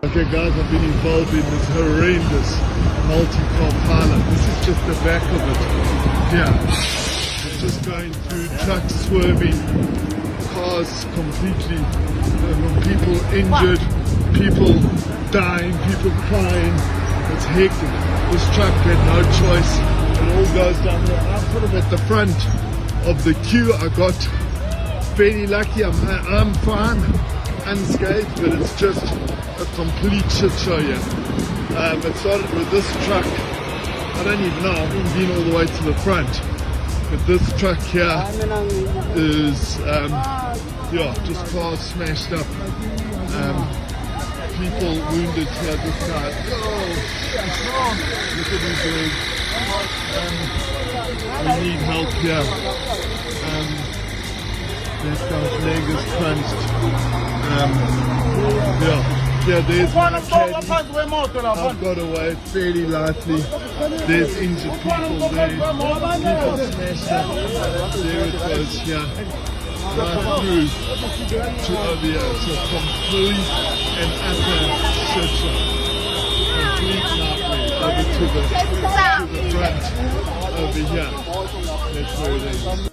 Okay guys, I've been involved in this horrendous multi-car pilot. This is just the back of it. Yeah, it's just going through, trucks swerving, cars completely, people injured, people dying, people crying. It's hectic. This truck had no choice. It all goes down there. I'm sort of at the front of the queue. I got fairly lucky. I'm fine, unscathed, but it's just a complete shit show here. It started with this truck. I don't even know, I've even been all the way to the front. But this truck here is, yeah, just cars smashed up. People wounded here. This guy, look at these legs. We need help here. This guy's leg is crunched. Yeah, there's my caddy. I've got away fairly lightly. There's injured people there. People smashed up. There it goes here. Right through to over here. So complete and utter shit show. Complete nightmare. Over to the front over here. That's where it is.